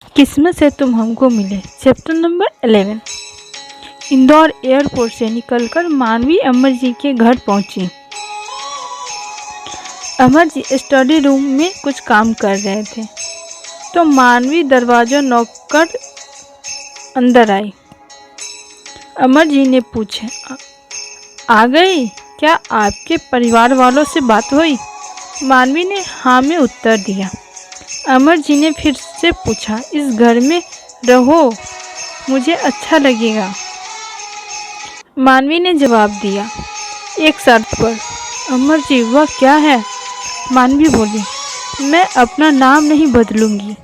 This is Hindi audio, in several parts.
किस्मत से तुम हमको मिले। Chapter number 11। इंदौर एयरपोर्ट से निकलकर मानवी अमर जी के घर पहुंची। अमर जी स्टडी रूम में कुछ काम कर रहे थे तो मानवी दरवाजा नॉक कर अंदर आई। अमर जी ने पूछा, आ गई? क्या आपके परिवार वालों से बात हुई? मानवी ने हाँ में उत्तर दिया। अमर जी ने फिर से पूछा, इस घर में रहो, मुझे अच्छा लगेगा। मानवी ने जवाब दिया, एक शर्त पर। अमर जी, वह क्या है? मानवी बोली, मैं अपना नाम नहीं बदलूंगी,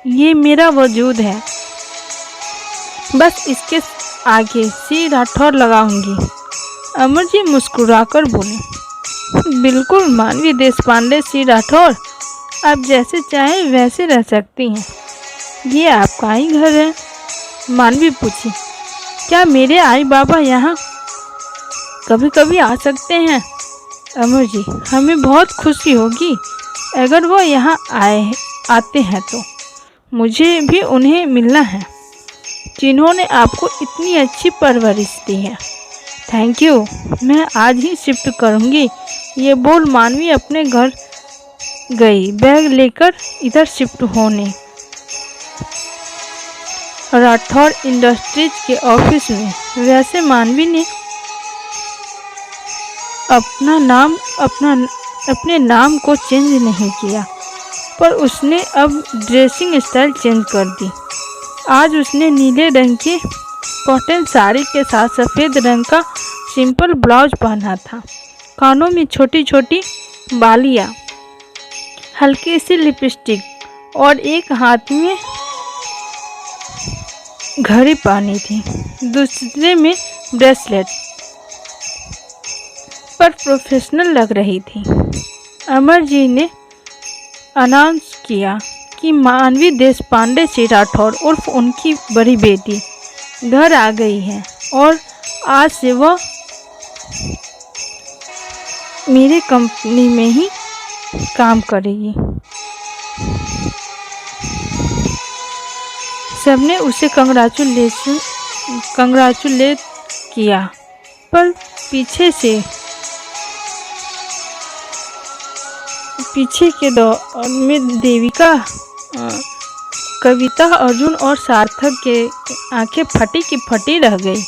ये मेरा वजूद है, बस इसके आगे सी राठौर लगाऊंगी। अमर जी मुस्कुराकर बोले, बिल्कुल मानवी देशपांडे सी राठौर, आप जैसे चाहें वैसे रह सकती हैं, ये आपका ही घर है। मानवी पूछी, क्या मेरे आई बाबा यहाँ कभी कभी आ सकते हैं? अमर जी, हमें बहुत खुशी होगी अगर वो यहाँ आते हैं तो। मुझे भी उन्हें मिलना है जिन्होंने आपको इतनी अच्छी परवरिश दी है। थैंक यू, मैं आज ही शिफ्ट करूँगी। ये बोल मानवी अपने घर गई, बैग लेकर इधर शिफ्ट होने। राठौर इंडस्ट्रीज के ऑफिस में। वैसे मानवी ने अपने नाम को चेंज नहीं किया, पर उसने अब ड्रेसिंग स्टाइल चेंज कर दी। आज उसने नीले रंग की कॉटन साड़ी के साथ सफ़ेद रंग का सिंपल ब्लाउज पहना था। कानों में छोटी छोटी बालियाँ, हल्की सी लिपस्टिक और एक हाथ में घड़ी पहनी थी, दूसरे में ब्रेसलेट, पर प्रोफेशनल लग रही थी। अमर जी ने अनाउंस किया कि मानवी देशपांडे सी राठौर उर्फ उनकी बड़ी बेटी घर आ गई है और आज से वह मेरे कंपनी में ही काम करेगी। सबने उसे कंग्रेचुलेट किया, पर पीछे के दौर में देविका, कविता, अर्जुन और सार्थक के आंखें फटी की फटी रह गई।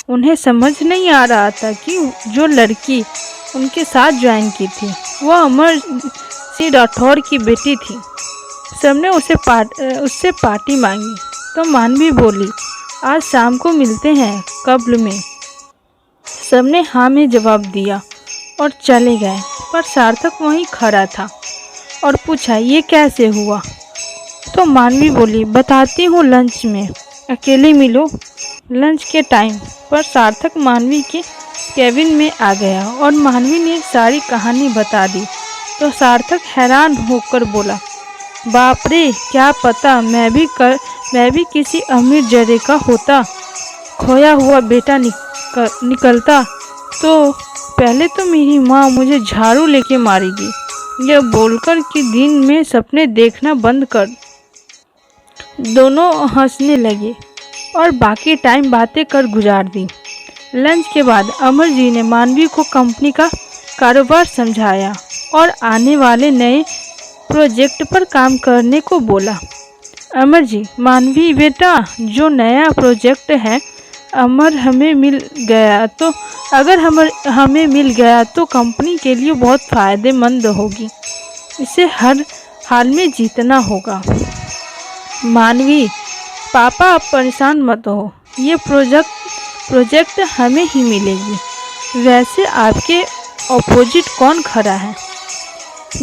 उन्हें समझ नहीं आ रहा था कि जो लड़की उनके साथ ज्वाइन की थी वह अमर सी राठौर की बेटी थी। सबने उससे पार्टी मांगी तो मानवी बोली, आज शाम को मिलते हैं कब्ल में। सबने हाँ में जवाब दिया और चले गए, पर सार्थक वहीं खड़ा था और पूछा, ये कैसे हुआ? तो मानवी बोली, बताती हूँ लंच में, अकेले मिलो। लंच के टाइम पर सार्थक मानवी के केबिन में आ गया और मानवी ने सारी कहानी बता दी तो सार्थक हैरान होकर बोला, बाप रे, क्या पता मैं भी किसी अमीर जरे का होता, खोया हुआ बेटा निकलता तो पहले तो मेरी माँ मुझे झाड़ू लेके मारेगी, यह बोलकर कि दिन में सपने देखना बंद कर। दोनों हंसने लगे और बाकी टाइम बातें कर गुजार दी। लंच के बाद अमर जी ने मानवी को कंपनी का कारोबार समझाया और आने वाले नए प्रोजेक्ट पर काम करने को बोला। अमर जी, मानवी बेटा, जो नया प्रोजेक्ट है अगर हमें मिल गया तो कंपनी के लिए बहुत फ़ायदेमंद होगी, इसे हर हाल में जीतना होगा। मानवी, पापा आप परेशान मत हो, ये प्रोजेक्ट हमें ही मिलेगी। वैसे आपके अपोजिट कौन खड़ा है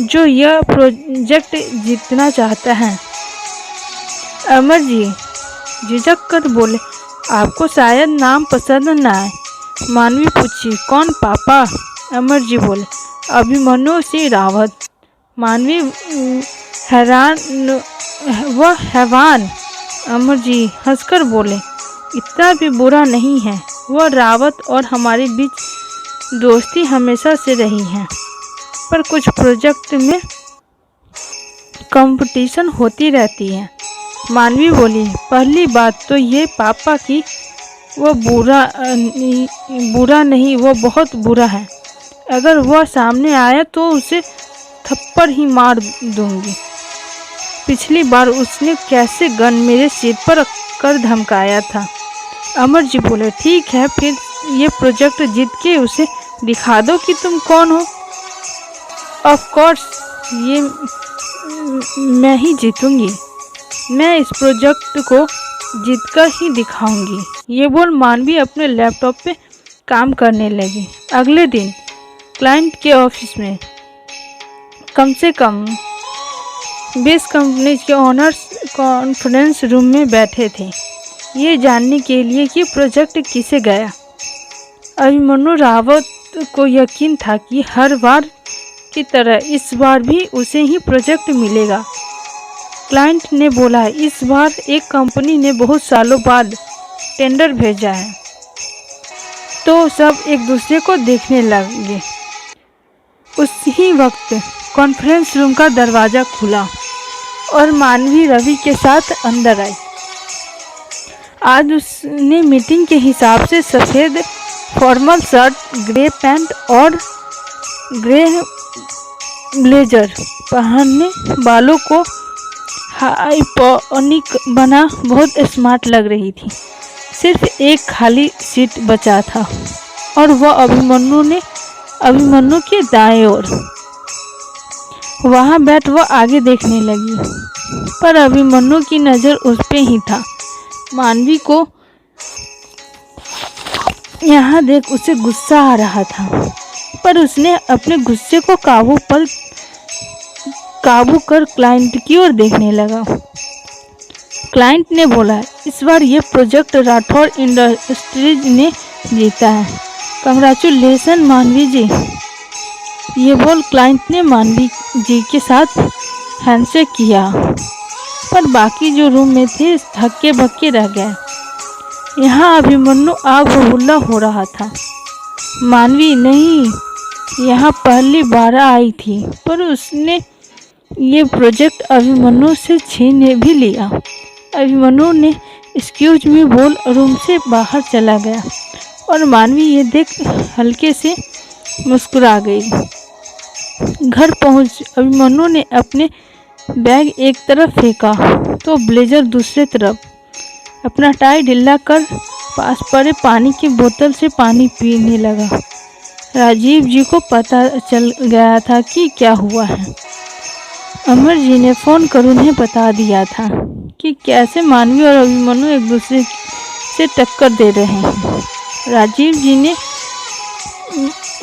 जो यह प्रोजेक्ट जीतना चाहता है? अमर जी झिझक कर बोले, आपको शायद नाम पसंद न आए। मानवी पूछी, कौन पापा? अमर जी बोले, अभिमन्यु सिंह रावत। मानवी हैवान। अमर जी हंसकर बोले, इतना भी बुरा नहीं है, वह रावत और हमारे बीच दोस्ती हमेशा से रही है, पर कुछ प्रोजेक्ट में कंपटीशन होती रहती है। मानवी बोली, पहली बात तो ये पापा की वो बुरा नहीं, वो बहुत बुरा है। अगर वह सामने आया तो उसे थप्पड़ ही मार दूंगी। पिछली बार उसने कैसे गन मेरे सिर पर रखकर धमकाया था। अमर जी बोले, ठीक है, फिर ये प्रोजेक्ट जीत के उसे दिखा दो कि तुम कौन हो। ऑफ कोर्स ये मैं ही जीतूंगी, मैं इस प्रोजेक्ट को जीतकर ही दिखाऊंगी। ये बोल मानवी अपने लैपटॉप पे काम करने लगी। अगले दिन क्लाइंट के ऑफिस में कम से कम 20 कंपनी के ओनर्स कॉन्फ्रेंस रूम में बैठे थे, ये जानने के लिए कि प्रोजेक्ट किसे गया। अभिमन्यु रावत को यकीन था कि हर बार की तरह इस बार भी उसे ही प्रोजेक्ट मिलेगा। क्लाइंट ने बोला, इस बार एक कंपनी ने बहुत सालों बाद टेंडर भेजा है। तो सब एक दूसरे को देखने लगे। उसी वक्त कॉन्फ्रेंस रूम का दरवाज़ा खुला और मानवी रवि के साथ अंदर आई। आज उसने मीटिंग के हिसाब से सफ़ेद फॉर्मल शर्ट, ग्रे पैंट और ग्रे ब्लेजर पहनने, बालों को हाइपोनिक बना बहुत स्मार्ट लग रही थी। सिर्फ एक खाली सीट बचा था और वह अभिमन्यु के दाएं ओर। वहाँ बैठ वह आगे देखने लगी, पर अभिमन्यु की नज़र उस पे ही था। मानवी को यहाँ देख उसे गुस्सा आ रहा था, पर उसने अपने गुस्से को काबू कर क्लाइंट की ओर देखने लगा। क्लाइंट ने बोला, इस बार ये प्रोजेक्ट राठौर इंडस्ट्रीज ने जीता है। कंग्रेचुलेसन मानवी जी। ये बोल क्लाइंट ने मानवी जी के साथ हैंडशेक किया, पर बाकी जो रूम में थे हक्के बक्के रह गए। यहाँ अभिमन्यु आग बबूला हो रहा था। मानवी नहीं, यहाँ पहली बार आई थी, पर उसने ये प्रोजेक्ट अभिमन्यु से छीन भी लिया। अभिमन्यु ने एक्सक्यूज मी बोल रूम से बाहर चला गया और मानवी ये देख हल्के से मुस्कुरा गई। घर पहुंच अभिमन्यु ने अपने बैग एक तरफ फेंका तो ब्लेजर दूसरे तरफ, अपना टाई ढीला कर पास पड़े पानी की बोतल से पानी पीने लगा। राजीव जी को पता चल गया था कि क्या हुआ है। अमर जी ने फ़ोन कर उन्हें बता दिया था कि कैसे मानवी और अभिमन्यु एक दूसरे से टक्कर दे रहे हैं। राजीव जी ने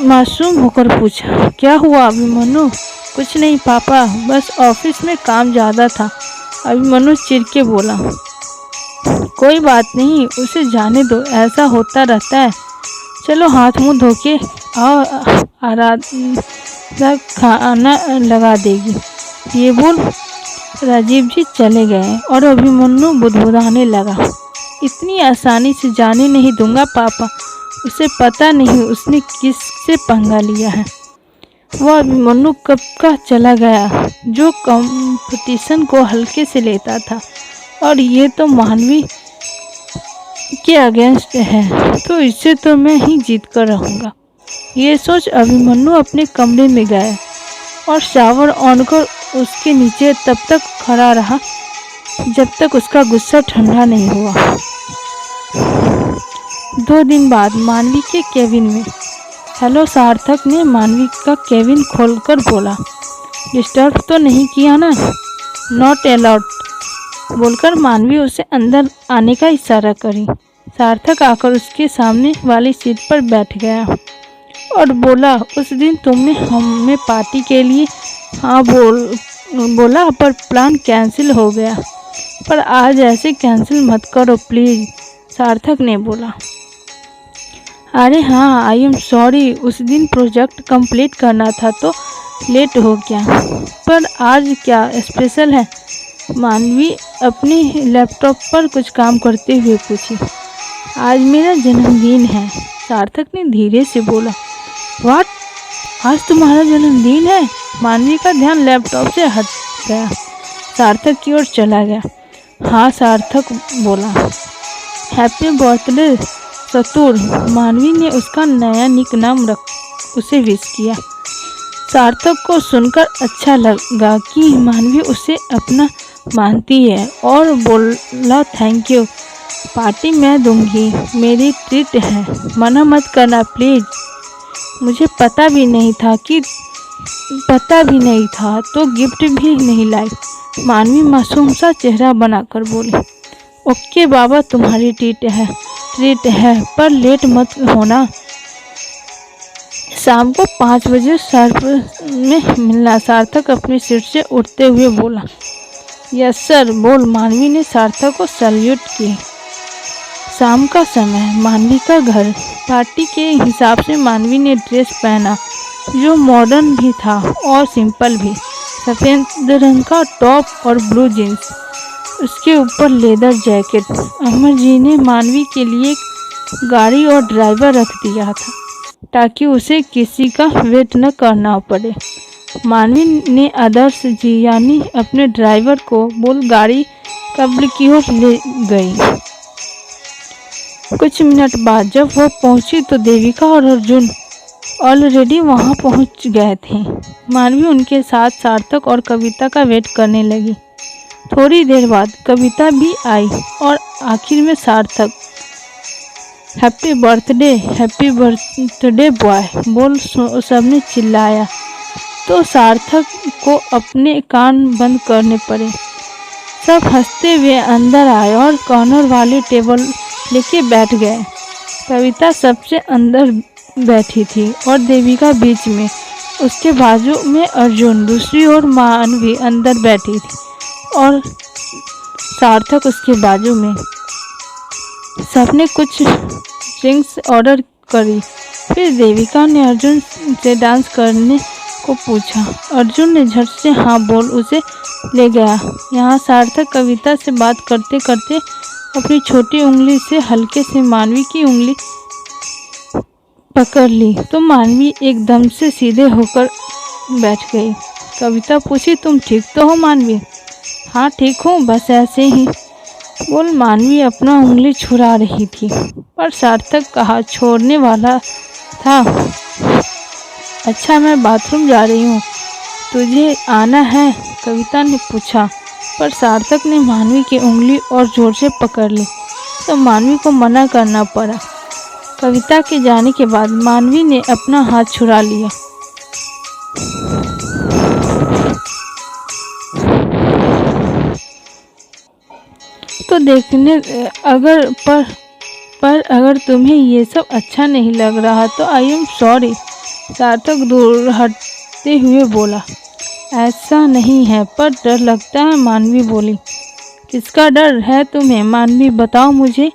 मासूम होकर पूछा, क्या हुआ अभिमन्यु? कुछ नहीं पापा, बस ऑफिस में काम ज़्यादा था। अभिमन्यु चिढ़ के बोला। कोई बात नहीं, उसे जाने दो, ऐसा होता रहता है। चलो हाथ मुंह धो के आओ, आराधना खाना लगा देगी। ये बोल राजीव जी चले गए और अभिमन्यु बुदबुदाने लगा, इतनी आसानी से जाने नहीं दूंगा पापा। उसे पता नहीं उसने किससे पंगा लिया है। वह अभिमन्यु कब का चला गया जो कंपटीशन को हल्के से लेता था, और ये तो मानवी के अगेंस्ट है, तो इससे तो मैं ही जीत कर रहूँगा। ये सोच अभिमन्यु अपने कमरे में गया और शावर ऑन कर उसके नीचे तब तक खड़ा रहा जब तक उसका गुस्सा ठंडा नहीं हुआ। 2 दिन बाद मानवी के केबिन में। हेलो, सार्थक ने मानवी का केबिन खोलकर बोला। डिस्टर्ब तो नहीं किया ना? नॉट अलाउड बोलकर मानवी उसे अंदर आने का इशारा करी। सार्थक आकर उसके सामने वाली सीट पर बैठ गया और बोला, उस दिन तुमने हमें पार्टी के लिए हाँ बोला पर प्लान कैंसिल हो गया, पर आज ऐसे कैंसिल मत करो प्लीज़। सार्थक ने बोला, अरे हाँ, आई एम सॉरी, उस दिन प्रोजेक्ट कंप्लीट करना था तो लेट हो गया, पर आज क्या स्पेशल है? मानवी अपने लैपटॉप पर कुछ काम करते हुए पूछी। आज मेरा जन्मदिन है, सार्थक ने धीरे से बोला। व्हाट, आज तुम्हारा जन्मदिन है? मानवी का ध्यान लैपटॉप से हट गया, सार्थक की ओर चला गया। हाँ, सार्थक बोला। हैप्पी बर्थडे सतुर, मानवी ने उसका नया निक नाम रख उसे विश किया। सार्थक को सुनकर अच्छा लगा कि मानवी उसे अपना मानती है और बोला थैंक यू, पार्टी मैं दूंगी, मेरी ट्रीट है, मना मत करना प्लीज। मुझे पता भी नहीं था तो गिफ्ट भी नहीं लाई, मानवी मासूम सा चेहरा बनाकर बोली। ओके बाबा, तुम्हारी ट्रीट है पर लेट मत होना, शाम को 5 बजे सर्फ में मिलना। सार्थक अपनी सीट से उठते हुए बोला। यस सर बोल मानवी ने सार्थक को सैल्यूट की। शाम का समय, मानवी का घर। पार्टी के हिसाब से मानवी ने ड्रेस पहना जो मॉडर्न भी था और सिंपल भी। सफ़ेद रंग का टॉप और ब्लू जीन्स, उसके ऊपर लेदर जैकेट। अमर जी ने मानवी के लिए गाड़ी और ड्राइवर रख दिया था ताकि उसे किसी का वेट न करना पड़े। मानवी ने आदर्श जी यानी अपने ड्राइवर को बोल गाड़ी कब्र की ओर ले गई। कुछ मिनट बाद जब वो पहुंची तो देविका और अर्जुन ऑलरेडी वहां पहुंच गए थे। मानवी उनके साथ सार्थक और कविता का वेट करने लगी। थोड़ी देर बाद कविता भी आई और आखिर में सार्थक। हैप्पी बर्थडे बॉय बोल सबने चिल्लाया तो सार्थक को अपने कान बंद करने पड़े। सब हंसते हुए अंदर आए और कॉर्नर वाले टेबल लेके बैठ गए। कविता सबसे अंदर बैठी थी और देविका बीच में, उसके बाजू में अर्जुन, दूसरी ओर मानवी अंदर बैठी थी और सार्थक उसके बाजू में। सबने कुछ ड्रिंक्स ऑर्डर करी। फिर देविका ने अर्जुन से डांस करने को पूछा। अर्जुन ने झट से हाँ बोल उसे ले गया। यहाँ सार्थक कविता से बात करते करते अपनी छोटी उंगली से हल्के से मानवी की उंगली पकड़ ली तो मानवी एकदम से सीधे होकर बैठ गई। कविता पूछी, तुम ठीक तो हो मानवी? हाँ ठीक हूँ, बस ऐसे ही बोल मानवी अपना उंगली छुड़ा रही थी पर सार्थक कहा छोड़ने वाला था। अच्छा मैं बाथरूम जा रही हूँ, तुझे आना है? कविता ने पूछा पर सार्थक ने मानवी की उंगली और जोर से पकड़ ली तो मानवी को मना करना पड़ा। कविता के जाने के बाद मानवी ने अपना हाथ छुड़ा लिया। तो देखने अगर तुम्हें ये सब अच्छा नहीं लग रहा तो आई एम सॉरी, सार्थक दूर हटते हुए बोला। ऐसा नहीं है पर डर लगता है, मानवी बोली। किसका डर है तुम्हें मानवी, बताओ मुझे,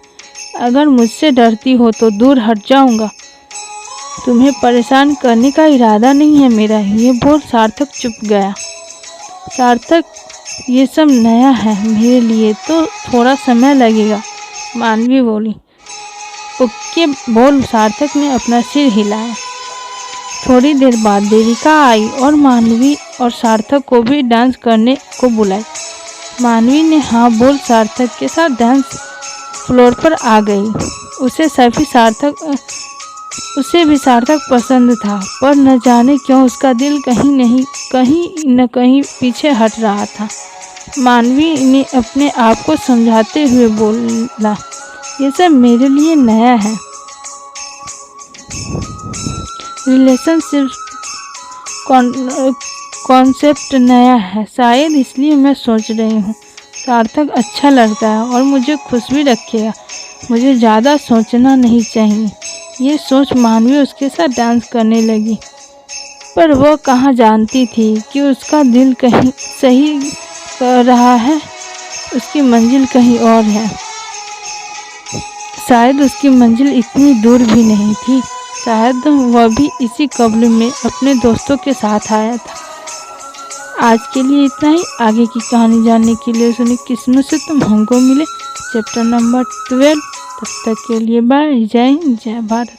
अगर मुझसे डरती हो तो दूर हट जाऊंगा। तुम्हें परेशान करने का इरादा नहीं है मेरा, ये बोल सार्थक चुप गया। सार्थक ये सब नया है मेरे लिए तो थोड़ा समय लगेगा, मानवी बोली। ओके बोल सार्थक ने अपना सिर हिलाया। थोड़ी देर बाद देविका आई और मानवी और सार्थक को भी डांस करने को बुलाई। मानवी ने हाँ बोल सार्थक के साथ डांस फ्लोर पर आ गई। उसे भी सार्थक पसंद था पर न जाने क्यों उसका दिल कहीं न कहीं पीछे हट रहा था। मानवी ने अपने आप को समझाते हुए बोला, ये सब मेरे लिए नया है, रिलेशनशिप कॉन्सेप्ट नया है, शायद इसलिए मैं सोच रही हूँ सार्थक अच्छा लगता है और मुझे खुश भी रखेगा, मुझे ज़्यादा सोचना नहीं चाहिए। ये सोच मानवी उसके साथ डांस करने लगी पर वह कहाँ जानती थी कि उसका दिल कहीं सही कर रहा है, उसकी मंजिल कहीं और है। शायद उसकी मंजिल इतनी दूर भी नहीं थी, शायद वह भी इसी कब्र में अपने दोस्तों के साथ आया था। आज के लिए इतना ही। आगे की कहानी जानने के लिए सुनिए किस्मत से तुम हमको मिले चैप्टर नंबर 12। तब तक के लिए बाय, जय हिंद, जय भारत।